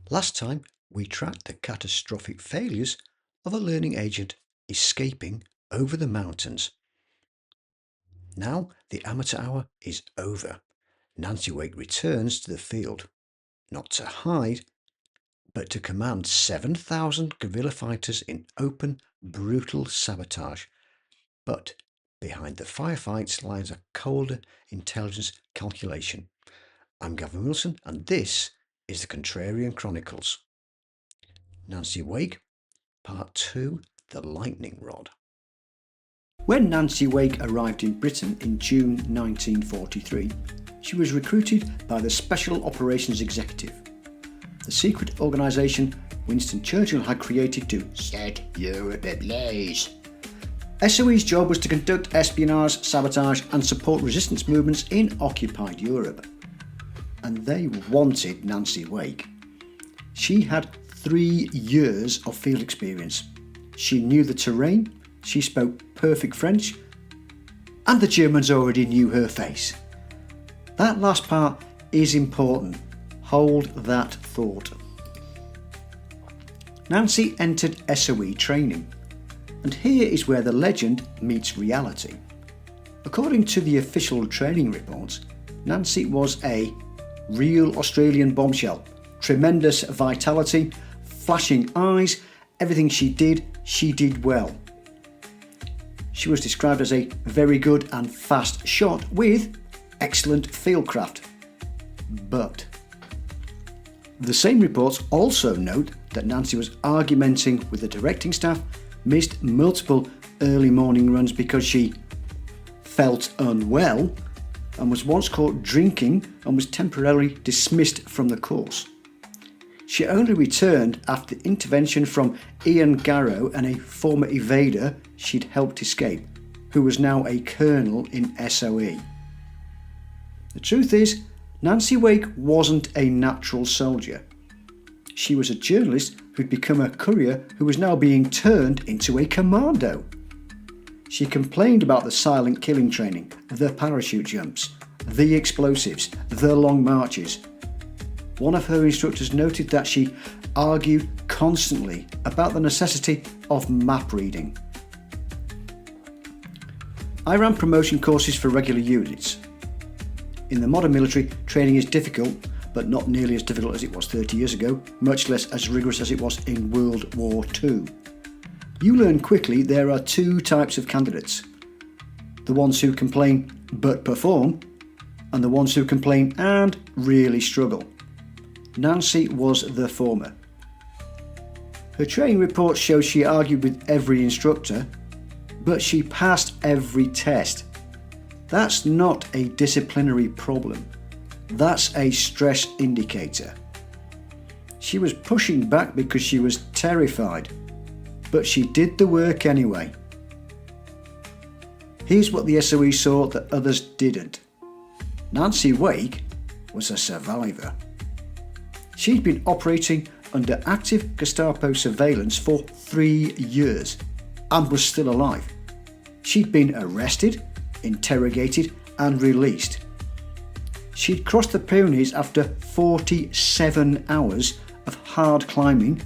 Last time, we tracked the catastrophic failures of a learning agent escaping over the mountains. Now the amateur hour is over. Nancy Wake returns to the field, not to hide, but to command 7,000 guerrilla fighters in open, brutal sabotage. But behind the firefights lies a colder intelligence calculation. I'm Gavin Wilson, and this is the Contrarian Chronicles. Nancy Wake, Part 2, The Lightning Rod. When Nancy Wake arrived in Britain in June 1943, she was recruited by the Special Operations Executive, the secret organisation Winston Churchill had created to set Europe ablaze. SOE's job was to conduct espionage, sabotage and support resistance movements in occupied Europe. And they wanted Nancy Wake. She had 3 years of field experience. She knew the terrain, she spoke perfect French, and the Germans already knew her face. That last part is important. Hold that thought. Nancy entered SOE training, and here is where the legend meets reality. According to the official training reports, Nancy was a real Australian bombshell, tremendous vitality, flashing eyes, everything she did well. She was described as a very good and fast shot with excellent fieldcraft. But the same reports also note that Nancy was argumenting with the directing staff, missed multiple early morning runs because she felt unwell, and was once caught drinking and was temporarily dismissed from the course. She only returned after the intervention from Ian Garrow and a former evader she'd helped escape, who was now a colonel in SOE. The truth is, Nancy Wake wasn't a natural soldier. She was a journalist who'd become a courier who was now being turned into a commando. She complained about the silent killing training, the parachute jumps, the explosives, the long marches. One of her instructors noted that she argued constantly about the necessity of map reading. I ran promotion courses for regular units. In the modern military, training is difficult, but not nearly as difficult as it was 30 years ago, much less as rigorous as it was in World War II. You learn quickly there are 2 types of candidates. The ones who complain but perform, and the ones who complain and really struggle. Nancy was the former. Her training reports show she argued with every instructor, but she passed every test. That's not a disciplinary problem. That's a stress indicator. She was pushing back because she was terrified, but she did the work anyway. Here's what the SOE saw that others didn't. Nancy Wake was a survivor. She'd been operating under active Gestapo surveillance for 3 years and was still alive. She'd been arrested, interrogated and released. She'd crossed the Pyrenees after 47 hours of hard climbing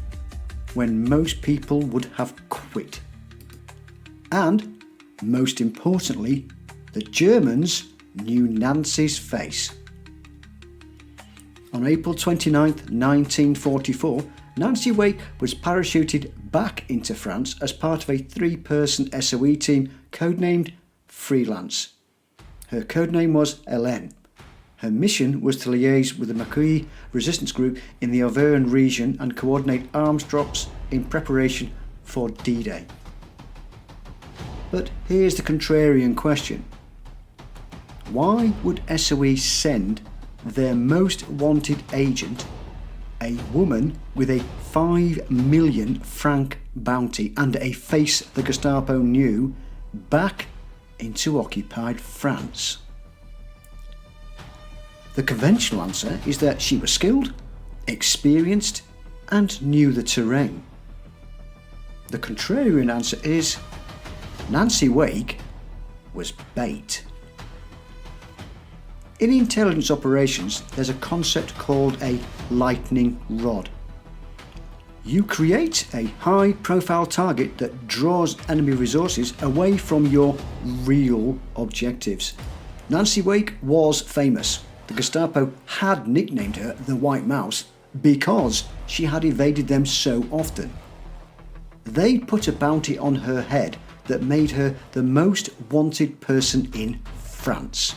when most people would have quit. And, most importantly, the Germans knew Nancy's face. On April 29, 1944, Nancy Wake was parachuted back into France as part of a 3-person SOE team codenamed Freelance. Her codename was Hélène. Her mission was to liaise with the Maquis resistance group in the Auvergne region and coordinate arms drops in preparation for DDay. But here's the contrarian question. Why would SOE send their most wanted agent, a woman with a 5 million franc bounty and a face the Gestapo knew, back into occupied France? The conventional answer is that she was skilled, experienced, and knew the terrain. The contrarian answer is Nancy Wake was bait. In intelligence operations, there's a concept called a lightning rod. You create a high-profile target that draws enemy resources away from your real objectives. Nancy Wake was famous. The Gestapo had nicknamed her the White Mouse because she had evaded them so often. They put a bounty on her head that made her the most wanted person in France.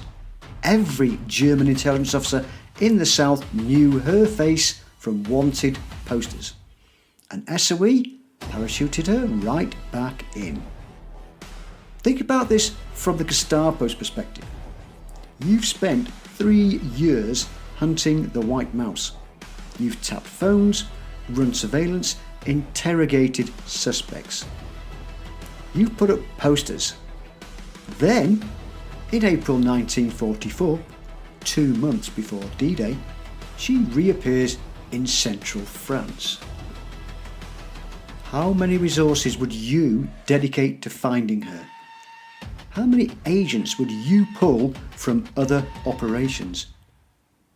Every German intelligence officer in the south knew her face from wanted posters. And SOE parachuted her right back in. Think about this from the Gestapo's perspective. You've spent 3 years hunting the White Mouse. You've tapped phones, run surveillance, interrogated suspects. You've put up posters. Then, in April 1944, 2 months before D-Day, she reappears in central France. How many resources would you dedicate to finding her? How many agents would you pull from other operations?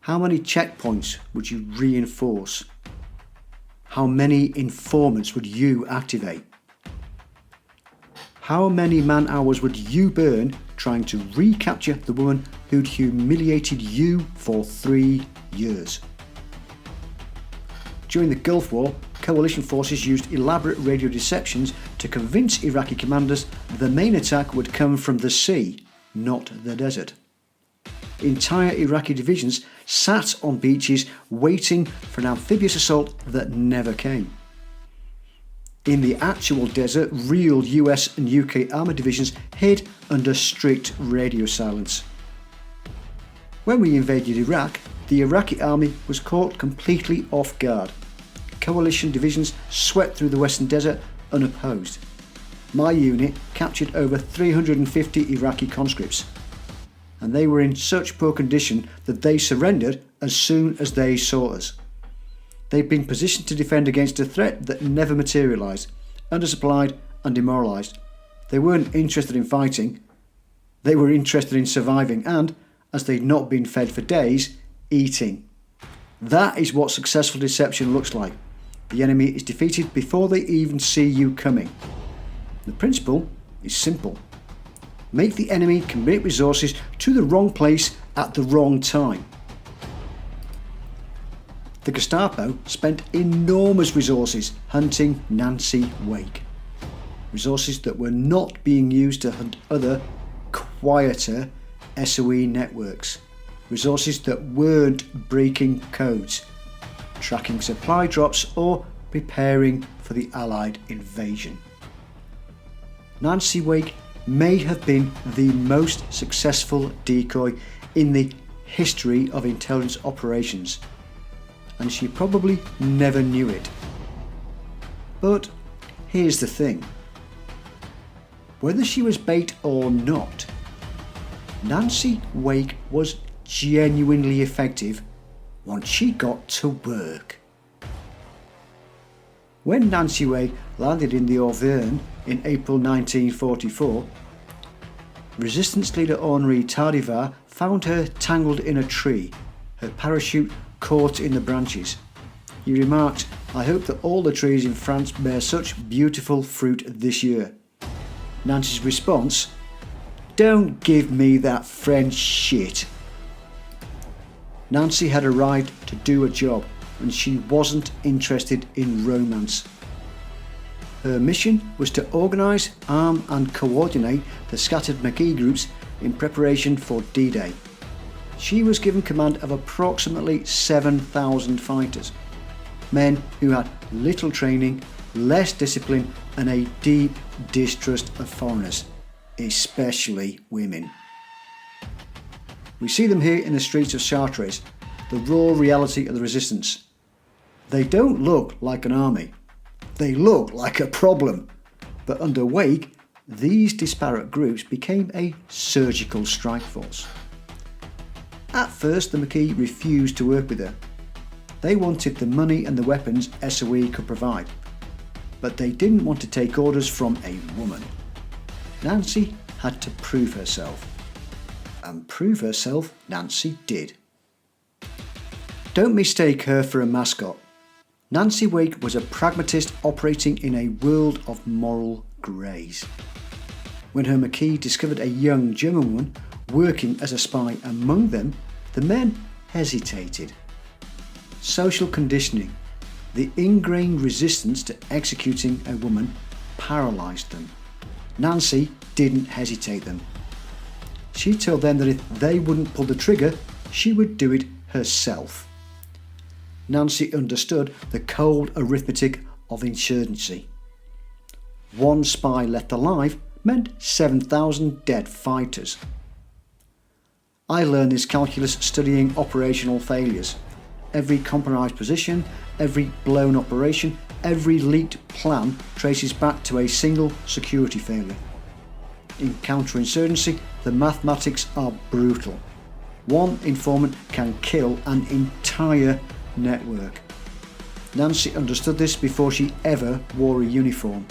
How many checkpoints would you reinforce? How many informants would you activate? How many man-hours would you burn trying to recapture the woman who'd humiliated you for 3 years? During the Gulf War, coalition forces used elaborate radio deceptions to convince Iraqi commanders the main attack would come from the sea, not the desert. Entire Iraqi divisions sat on beaches waiting for an amphibious assault that never came. In the actual desert, real US and UK armoured divisions hid under strict radio silence. When we invaded Iraq, the Iraqi army was caught completely off guard. Coalition divisions swept through the western desert unopposed. My unit captured over 350 Iraqi conscripts, and they were in such poor condition that they surrendered as soon as they saw us. They'd been positioned to defend against a threat that never materialised, undersupplied and demoralised. They weren't interested in fighting, they were interested in surviving and, as they'd not been fed for days, eating. That is what successful deception looks like. The enemy is defeated before they even see you coming. The principle is simple. Make the enemy commit resources to the wrong place at the wrong time. The Gestapo spent enormous resources hunting Nancy Wake. Resources that were not being used to hunt other, quieter SOE networks. Resources that weren't breaking codes, tracking supply drops or preparing for the Allied invasion. Nancy Wake may have been the most successful decoy in the history of intelligence operations, and she probably never knew it. But here's the thing. Whether she was bait or not, Nancy Wake was genuinely effective once she got to work. When Nancy Wake landed in the Auvergne in April 1944, Resistance leader Henri Tardivar found her tangled in a tree, her parachute caught in the branches. He remarked, "I hope that all the trees in France bear such beautiful fruit this year." Nancy's response, "Don't give me that French shit." Nancy had arrived to do a job, and she wasn't interested in romance. Her mission was to organise, arm and coordinate the scattered Maquis groups in preparation for D-Day. She was given command of approximately 7,000 fighters, men who had little training, less discipline and a deep distrust of foreigners, especially women. We see them here in the streets of Chartres, the raw reality of the resistance. They don't look like an army. They look like a problem. But under Wake, these disparate groups became a surgical strike force. At first, the Maquis refused to work with her. They wanted the money and the weapons SOE could provide, but they didn't want to take orders from a woman. Nancy had to prove herself. And prove herself Nancy did. Don't mistake her for a mascot. Nancy Wake was a pragmatist operating in a world of moral greys. When her Maquis discovered a young German woman working as a spy among them, the men hesitated. Social conditioning, the ingrained resistance to executing a woman, paralysed them. Nancy didn't hesitate them. She told them that if they wouldn't pull the trigger, she would do it herself. Nancy understood the cold arithmetic of insurgency. One spy left alive meant 7,000 dead fighters. I learned this calculus studying operational failures. Every compromised position, every blown operation, every leaked plan traces back to a single security failure. In counterinsurgency, the mathematics are brutal. One informant can kill an entire network. Nancy understood this before she ever wore a uniform.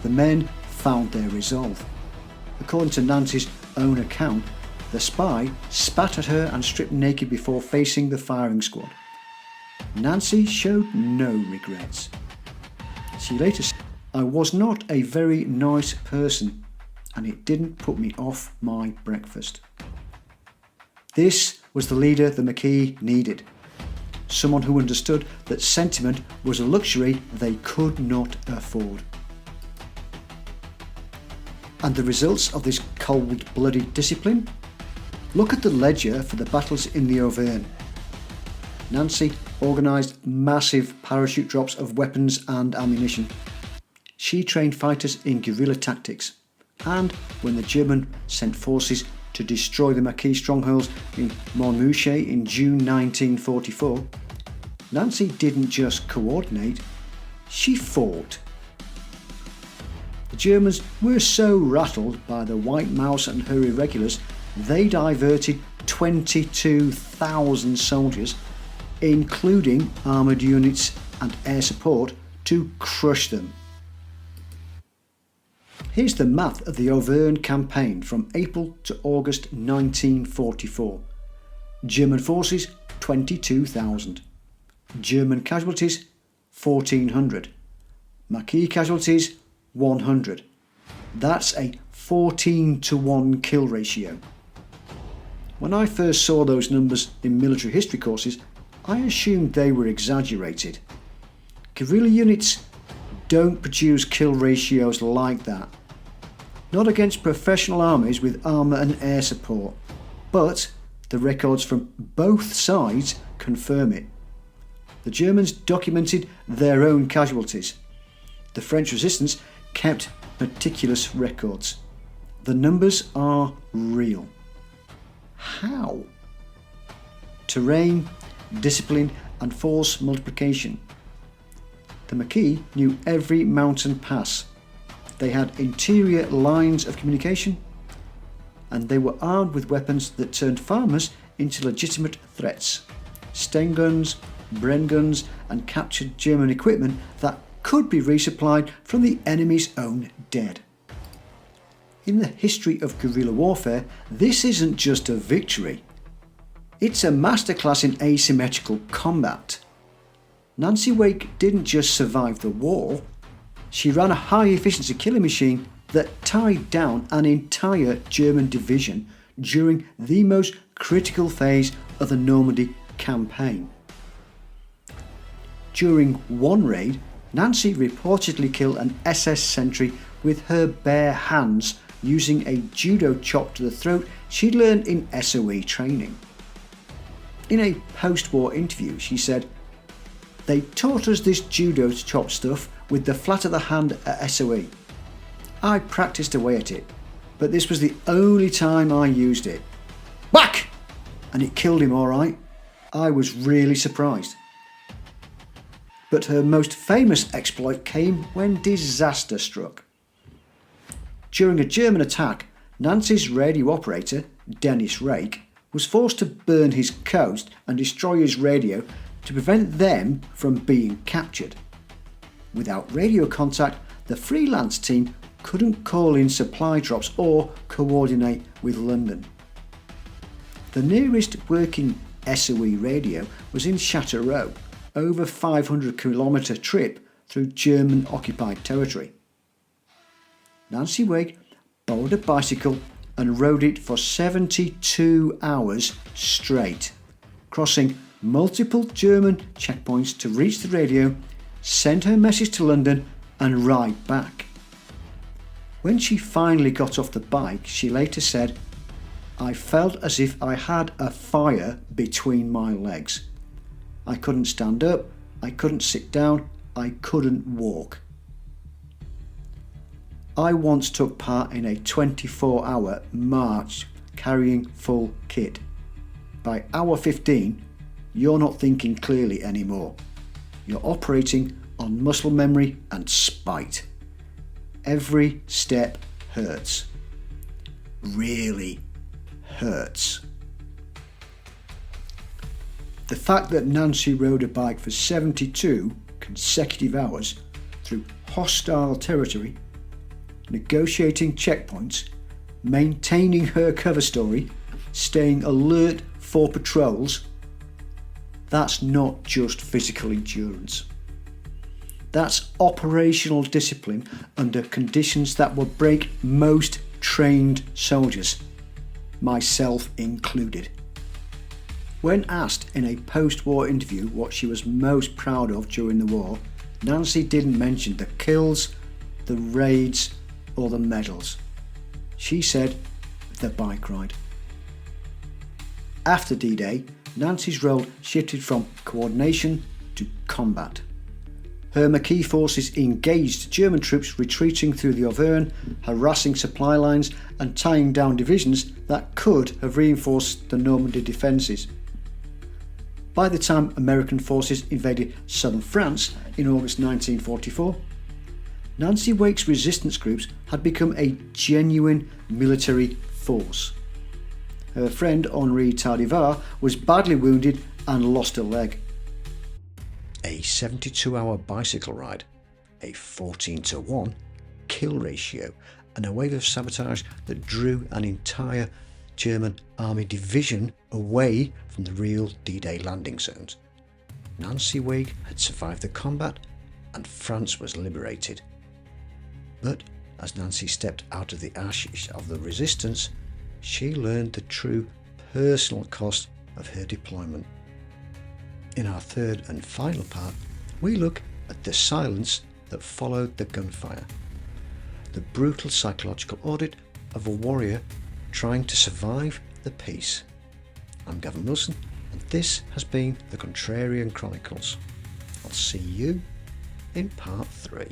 The men found their resolve. According to Nancy's own account, the spy spat at her and stripped naked before facing the firing squad. Nancy showed no regrets. She later said, "I was not a very nice person, and it didn't put me off my breakfast." This was the leader the Maquis needed. Someone who understood that sentiment was a luxury they could not afford. And the results of this cold-blooded discipline? Look at the ledger for the battles in the Auvergne. Nancy organised massive parachute drops of weapons and ammunition. She trained fighters in guerrilla tactics, and when the German sent forces to destroy the Maquis strongholds in Montmouchet in June 1944, Nancy didn't just coordinate, she fought. The Germans were so rattled by the White Mouse and her irregulars, they diverted 22,000 soldiers, including armoured units and air support, to crush them. Here's the math of the Auvergne campaign from April to August 1944. German forces 22,000. German casualties 1,400. Maquis casualties 100. That's a 14-to-1 kill ratio. When I first saw those numbers in military history courses, I assumed they were exaggerated. Guerrilla units don't produce kill ratios like that. Not against professional armies with armour and air support, but the records from both sides confirm it. The Germans documented their own casualties. The French resistance kept meticulous records. The numbers are real. How? Terrain, discipline and force multiplication. The Maquis knew every mountain pass. They had interior lines of communication, and they were armed with weapons that turned farmers into legitimate threats. Sten guns, Bren guns and captured German equipment that could be resupplied from the enemy's own dead. In the history of guerrilla warfare, this isn't just a victory. It's a masterclass in asymmetrical combat. Nancy Wake didn't just survive the war, she ran a high-efficiency killing machine that tied down an entire German division during the most critical phase of the Normandy campaign. During one raid, Nancy reportedly killed an SS sentry with her bare hands using a judo chop to the throat she'd learned in SOE training. In a post-war interview, she said, "They taught us this judo chop stuff with the flat of the hand at SOE. I practiced away at it, but this was the only time I used it. Whack! And it killed him all right. I was really surprised." But her most famous exploit came when disaster struck. During a German attack, Nancy's radio operator, Dennis Rake, was forced to burn his coat and destroy his radio to prevent them from being captured. Without radio contact, the freelance team couldn't call in supply drops or coordinate with London. The nearest working SOE radio was in Châteauroux, over 500-kilometre trip through German-occupied territory. Nancy Wake borrowed a bicycle and rode it for 72 hours straight, crossing multiple German checkpoints to reach the radio, send her message to London and ride back. When she finally got off the bike, she later said, "I felt as if I had a fire between my legs. I couldn't stand up, I couldn't sit down, I couldn't walk." I once took part in a 24-hour march carrying full kit. By hour 15, you're not thinking clearly anymore. You're operating on muscle memory and spite. Every step hurts. Really hurts. The fact that Nancy rode a bike for 72 consecutive hours through hostile territory, negotiating checkpoints, maintaining her cover story, staying alert for patrols, that's not just physical endurance. That's operational discipline under conditions that would break most trained soldiers, myself included. When asked in a post-war interview what she was most proud of during the war, Nancy didn't mention the kills, the raids, or the medals. She said the bike ride. After D-Day, Nancy's role shifted from coordination to combat. Her Maquis forces engaged German troops retreating through the Auvergne, harassing supply lines and tying down divisions that could have reinforced the Normandy defences. By the time American forces invaded southern France in August 1944, Nancy Wake's resistance groups had become a genuine military force. Her friend Henri Tardivar was badly wounded and lost a leg. A 72-hour bicycle ride, a 14-to-1 kill ratio, and a wave of sabotage that drew an entire German army division away from the real D-Day landing zones. Nancy Wake had survived the combat and France was liberated. But as Nancy stepped out of the ashes of the resistance, she learned the true personal cost of her deployment. In our third and final part, we look at the silence that followed the gunfire, the brutal psychological audit of a warrior trying to survive the peace. I'm Gavin Wilson, and this has been the Contrarian Chronicles. I'll see you in part 3.